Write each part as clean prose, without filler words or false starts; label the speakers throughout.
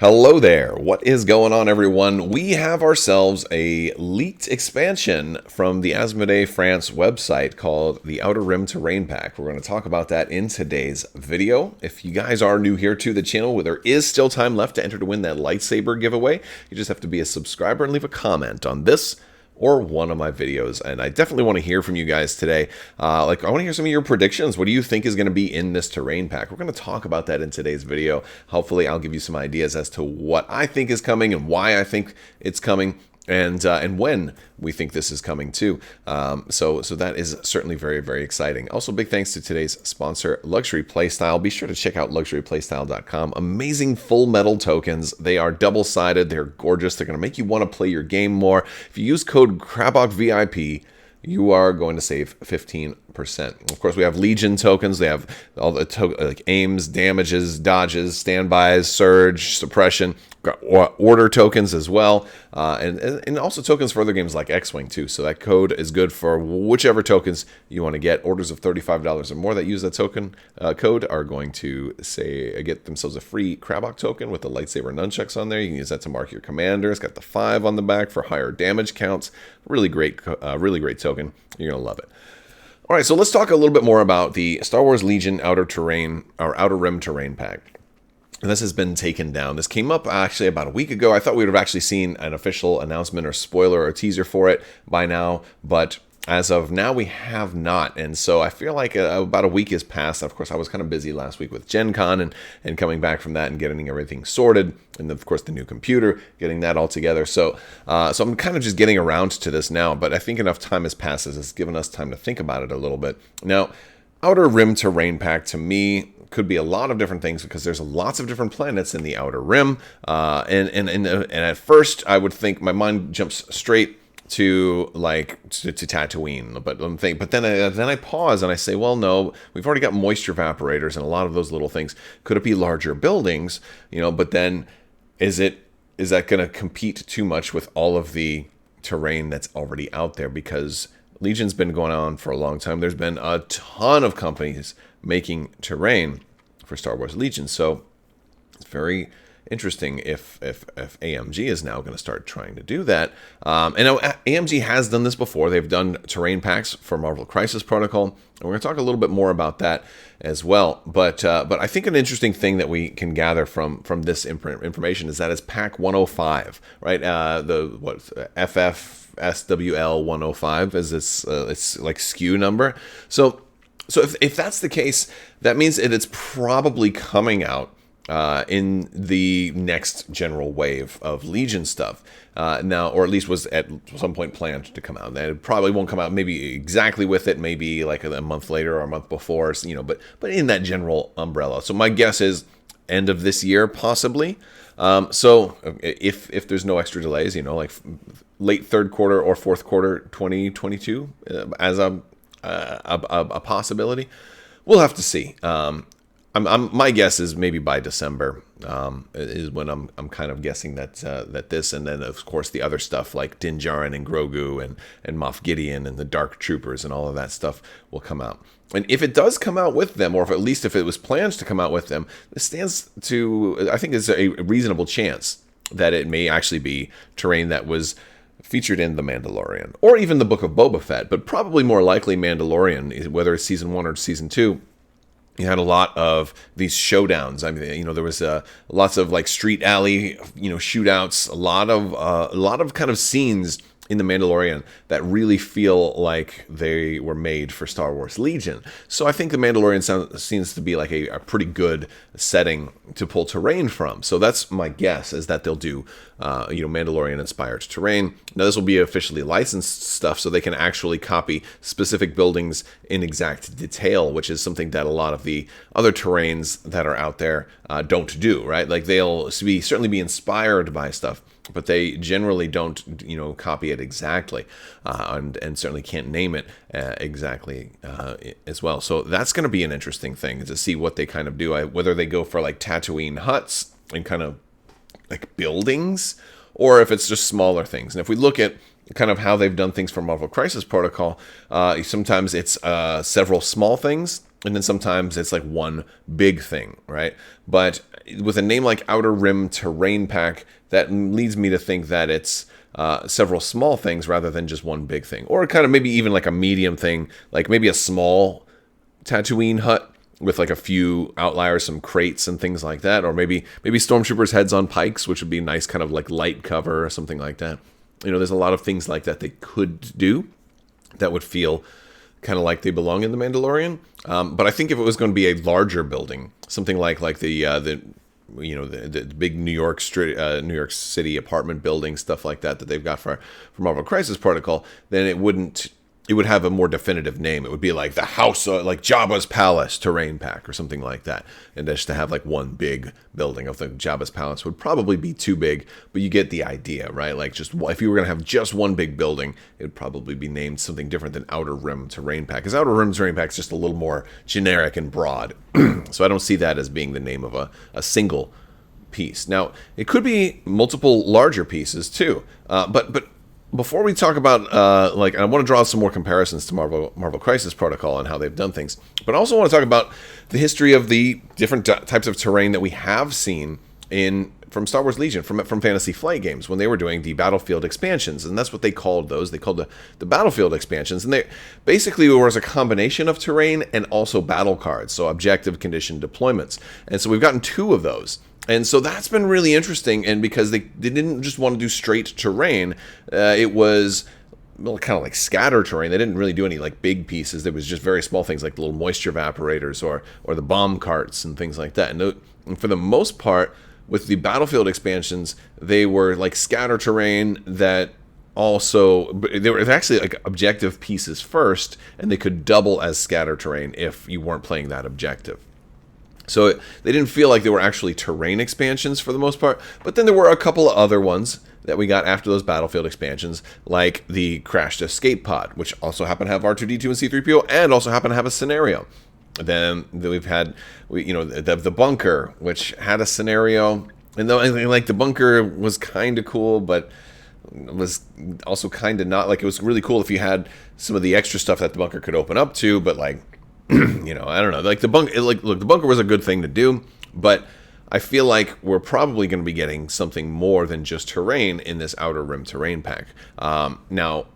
Speaker 1: Hello there. What is going on, everyone? We have ourselves a leaked expansion from the Asmodee France website called the Outer Rim Terrain Pack. We're going to talk about that in today's video. If you guys are new here to the channel, there is still time left to enter to win that lightsaber giveaway. You just have to be a subscriber and leave a comment on this or one of my videos, and I definitely want to hear from you guys today. I want to hear some of your predictions. What do you think is going to be in this terrain pack? We're going to talk about that in today's video. Hopefully, I'll give you some ideas as to what I think is coming and why I think it's coming, and when we think this is coming too. So that is certainly very, very exciting. Also, big thanks to today's sponsor, Luxury Playstyle. Be sure to check out luxuryplaystyle.com. Amazing full metal tokens. They are double-sided. They're gorgeous. They're going to make you want to play your game more. If you use code Crabbok VIP, you are going to save 15%. Of course, we have Legion tokens. They have all the like aims, damages, dodges, standbys, surge, suppression. Got order tokens as well, and also tokens for other games like X-Wing too. So that code is good for whichever tokens you want to get. Orders of $35 or more that use that token code are going to get themselves a free Crabbok token with the lightsaber nunchucks on there. You can use that to mark your commander. It's got the 5 on the back for higher damage counts. Really great token. You're gonna love it. All right, so let's talk a little bit more about the Star Wars Legion Outer Rim Terrain Pack. This has been taken down. This came up actually about a week ago. I thought we would have actually seen an official announcement or spoiler or teaser for it by now, but as of now, we have not. And so I feel like about a week has passed. Of course, I was kind of busy last week with Gen Con and coming back from that and getting everything sorted. And of course, the new computer, getting that all together. So I'm kind of just getting around to this now, but I think enough time has passed as it's given us time to think about it a little bit. Now, Outer Rim Terrain Pack, to me, could be a lot of different things because there's lots of different planets in the Outer Rim. And at first, I would think my mind jumps straight to Tatooine, but then I pause and I say, well, no, we've already got moisture evaporators and a lot of those little things. Could it be larger buildings? But then is that going to compete too much with all of the terrain that's already out there? Because Legion's been going on for a long time. There's been a ton of companies making terrain for Star Wars Legion, so it's very interesting if AMG is now going to start trying to do that. And AMG has done this before. They've done terrain packs for Marvel Crisis Protocol, and we're going to talk a little bit more about that as well. But I think an interesting thing that we can gather from this information is that it's Pack 105, right? FFSWL 105 is it's like SKU number. So if that's the case, that means it's probably coming out in the next general wave of Legion stuff now, or at least was at some point planned to come out. And it probably won't come out maybe exactly with it, maybe like a month later or a month before, but in that general umbrella. So my guess is end of this year, possibly. So if there's no extra delays, like late third quarter or fourth quarter 2022 as a possibility, we'll have to see. My guess is maybe by December is when I'm kind of guessing that this, and then of course the other stuff like Din Djarin and Grogu and Moff Gideon and the Dark Troopers and all of that stuff will come out. And if it does come out with them, or at least if it was planned to come out with them, this stands to, I think, is a reasonable chance that it may actually be terrain that was featured in The Mandalorian or even the Book of Boba Fett, but probably more likely Mandalorian, whether it's season 1 or season 2. You had a lot of these showdowns. I mean, there was lots of like street alley, shootouts. A lot of kind of scenes in The Mandalorian that really feel like they were made for Star Wars Legion. So I think The Mandalorian seems to be like a pretty good setting to pull terrain from. So that's my guess, is that they'll do Mandalorian-inspired terrain. Now this will be officially licensed stuff, so they can actually copy specific buildings in exact detail, which is something that a lot of the other terrains that are out there don't do, right? Like they'll certainly be inspired by stuff, but they generally don't, copy it exactly, and certainly can't name it exactly as well. So that's going to be an interesting thing to see what they kind of do, whether they go for like Tatooine huts and kind of like buildings, or if it's just smaller things. And if we look at kind of how they've done things for Marvel Crisis Protocol, sometimes it's several small things, and then sometimes it's like one big thing, right? But with a name like Outer Rim Terrain Pack, that leads me to think that it's several small things rather than just one big thing. Or kind of maybe even like a medium thing, like maybe a small Tatooine hut with like a few outliers, some crates and things like that. Or maybe stormtroopers' heads on pikes, which would be nice kind of like light cover or something like that. There's a lot of things like that they could do that would feel kind of like they belong in the Mandalorian. But I think if it was going to be a larger building, something like the big New York City apartment building, stuff like that they've got for Marvel Crisis Protocol, then it would have a more definitive name. It would be like the house, like Jabba's Palace Terrain Pack or something like that. And just to have like one big building of the Jabba's Palace would probably be too big, but you get the idea, right? Like just if you were going to have just one big building, it would probably be named something different than Outer Rim Terrain Pack, because Outer Rim Terrain Pack is just a little more generic and broad. So I don't see that as being the name of a single piece. Now, it could be multiple larger pieces too, but before we talk about, I want to draw some more comparisons to Marvel Crisis Protocol and how they've done things, but I also want to talk about the history of the different types of terrain that we have seen from Star Wars Legion, from Fantasy Flight Games, when they were doing the Battlefield expansions, and that's what they called those. They called the Battlefield expansions, and they basically was a combination of terrain and also battle cards, so objective condition deployments. And so we've gotten 2 of those. And so that's been really interesting, and because they didn't just want to do straight terrain, it was kind of like scatter terrain. They didn't really do any like big pieces. There was just very small things like the little moisture evaporators or the bomb carts and things like that. And for the most part, with the Battlefield expansions, they were like scatter terrain that also, they were actually like objective pieces first, and they could double as scatter terrain if you weren't playing that objective. So they didn't feel like they were actually terrain expansions for the most part. But then there were a couple of other ones that we got after those Battlefield expansions, like the Crashed Escape Pod, which also happened to have R2-D2 and C-3PO, and also happened to have a scenario. Then we've had, the bunker, which had a scenario. And though like the bunker was kind of cool, but was also kind of not. Like, it was really cool if you had some of the extra stuff that the bunker could open up to, but like, I don't know. Like the bunker was a good thing to do, but I feel like we're probably going to be getting something more than just terrain in this Outer Rim Terrain Pack. Now,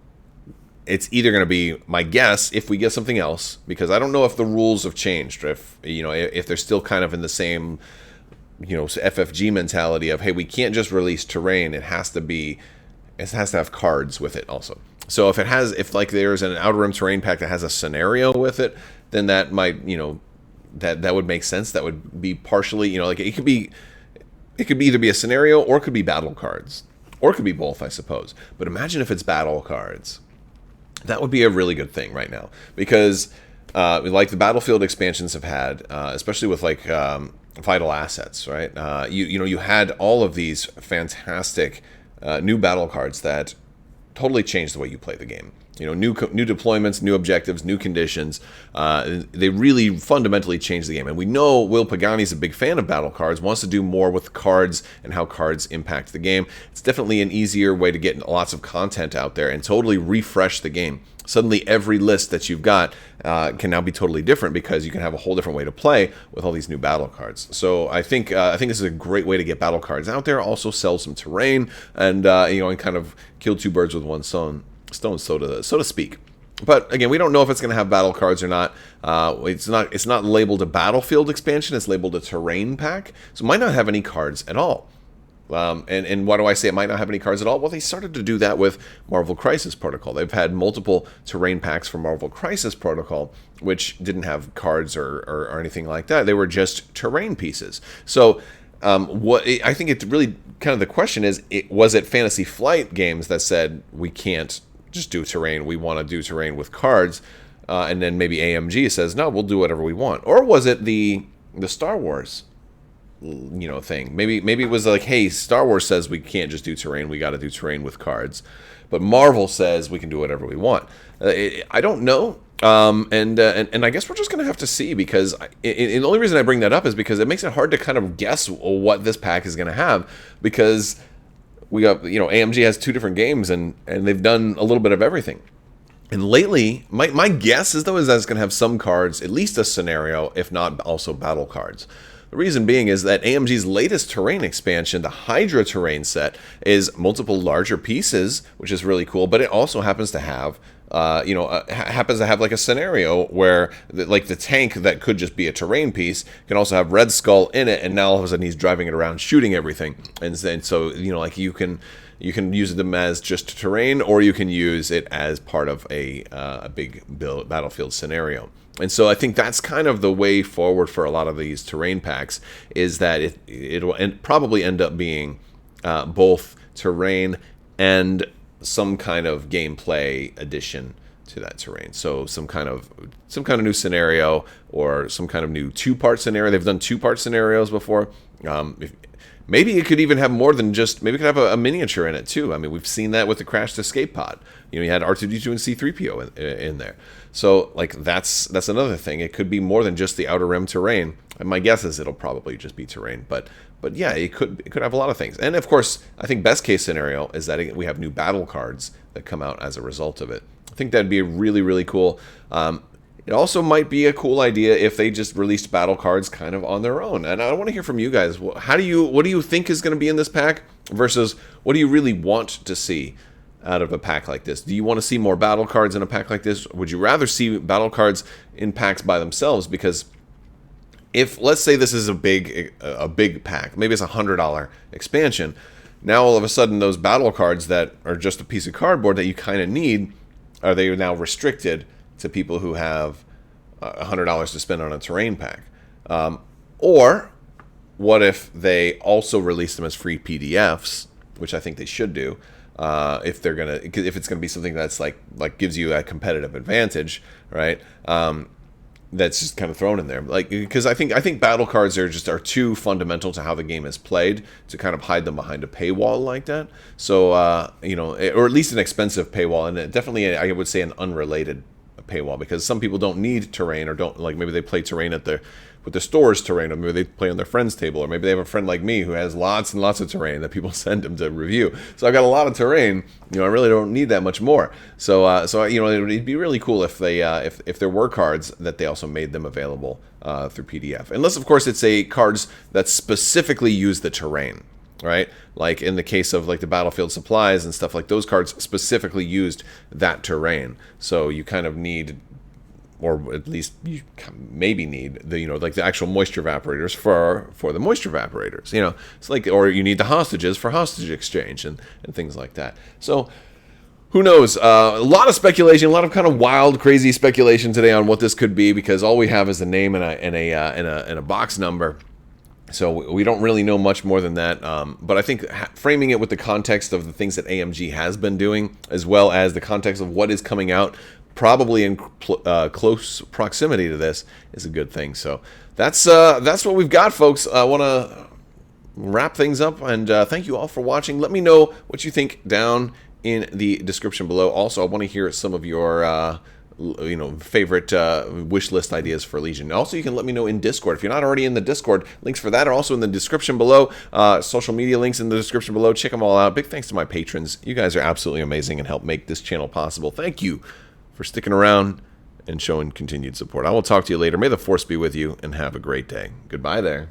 Speaker 1: it's either going to be, my guess, if we get something else, because I don't know if the rules have changed, or if they're still kind of in the same, FFG mentality of, hey, we can't just release terrain. It has to have cards with it also. So if there's an Outer Rim Terrain Pack that has a scenario with it, then that might, that would make sense. That would be partially, like it could either be a scenario or it could be battle cards, or it could be both, I suppose. But imagine if it's battle cards. That would be a really good thing right now, because like the Battlefield expansions have had, especially with like Vital Assets, right? You had all of these fantastic new battle cards that totally changed the way you play the game. New deployments, new objectives, new conditions. They really fundamentally changed the game. And we know Will Pagani's a big fan of battle cards, wants to do more with cards and how cards impact the game. It's definitely an easier way to get lots of content out there and totally refresh the game. Suddenly every list that you've got can now be totally different, because you can have a whole different way to play with all these new battle cards. So I think this is a great way to get battle cards out there, also sell some terrain, and and kind of kill 2 birds with one stone, so to speak. But again, we don't know if it's going to have battle cards or not. It's not labeled a Battlefield expansion. It's labeled a terrain pack, so it might not have any cards at all. And why do I say it might not have any cards at all? Well, they started to do that with Marvel Crisis Protocol. They've had multiple terrain packs for Marvel Crisis Protocol, which didn't have cards or anything like that. They were just terrain pieces. So I think it's really kind of the question is, was it Fantasy Flight Games that said we can't just do terrain, we want to do terrain with cards, and then maybe AMG says no, we'll do whatever we want? Or was it the Star Wars thing? Maybe it was like, hey, Star Wars says we can't just do terrain, we got to do terrain with cards, but Marvel says we can do whatever we want. I don't know. And I guess we're just going to have to see, because the only reason I bring that up is because it makes it hard to kind of guess what this pack is going to have, because we got, AMG has 2 different games and they've done a little bit of everything. And lately, my guess is that it's going to have some cards, at least a scenario, if not also battle cards. The reason being is that AMG's latest terrain expansion, the Hydra terrain set, is multiple larger pieces, which is really cool, but it also happens to have happens to have like a scenario where like the tank that could just be a terrain piece can also have Red Skull in it, and now all of a sudden he's driving it around shooting everything, and so like you can use them as just terrain, or you can use it as part of a big battlefield scenario. And so I think that's kind of the way forward for a lot of these terrain packs, is that it'll probably end up being both terrain and some kind of gameplay addition to that terrain. So some kind of new scenario, or some kind of new two-part scenario. They've done two-part scenarios before. Maybe it could even have more than just, maybe it could have a miniature in it too. I mean, we've seen that with the crashed escape pod. You had R2-D2 and C-3PO in there. So like that's another thing. It could be more than just the Outer Rim terrain. And my guess is it'll probably just be terrain, but yeah, it could have a lot of things. And of course, I think best case scenario is that we have new battle cards that come out as a result of it. I think that'd be really, really cool. It also might be a cool idea if they just released battle cards kind of on their own. And I want to hear from you guys. What do you think is going to be in this pack versus what do you really want to see out of a pack like this? Do you want to see more battle cards in a pack like this? Would you rather see battle cards in packs by themselves? Because if, let's say this is a big pack, maybe it's a $100 expansion, now all of a sudden those battle cards that are just a piece of cardboard that you kind of need, are they now restricted to people who have $100 to spend on a terrain pack? Or what if they also release them as free PDFs, which I think they should do, if it's gonna be something that's like gives you a competitive advantage, right? That's just kind of thrown in there, like, because I think battle cards are too fundamental to how the game is played to kind of hide them behind a paywall like that. So or at least an expensive paywall, and definitely I would say an unrelated paywall, because some people don't need terrain, or don't, like, maybe they play terrain with the store's terrain, or maybe they play on their friend's table, or maybe they have a friend like me who has lots and lots of terrain that people send them to review. So I've got a lot of terrain, I really don't need that much more. So it'd be really cool if they if there were cards that they also made them available through PDF, unless of course it's cards that specifically use the terrain, right? Like in the case of like the battlefield supplies and stuff, like those cards specifically used that terrain. So you kind of need, or at least you maybe need the like the actual moisture evaporators for the moisture evaporators. It's like, or you need the hostages for hostage exchange and things like that. So who knows? A lot of speculation, a lot of kind of wild, crazy speculation today on what this could be, because all we have is a name and a box number. So we don't really know much more than that, but I think framing it with the context of the things that AMG has been doing, as well as the context of what is coming out, probably in close proximity to this, is a good thing. So that's what we've got, folks. I want to wrap things up, and thank you all for watching. Let me know what you think down in the description below. Also, I want to hear some of your favorite wish list ideas for Legion. Also, you can let me know in Discord. If you're not already in the Discord, links for that are also in the description below. Social media links in the description below. Check them all out. Big thanks to my patrons. You guys are absolutely amazing and help make this channel possible. Thank you for sticking around and showing continued support. I will talk to you later. May the Force be with you, and have a great day. Goodbye there.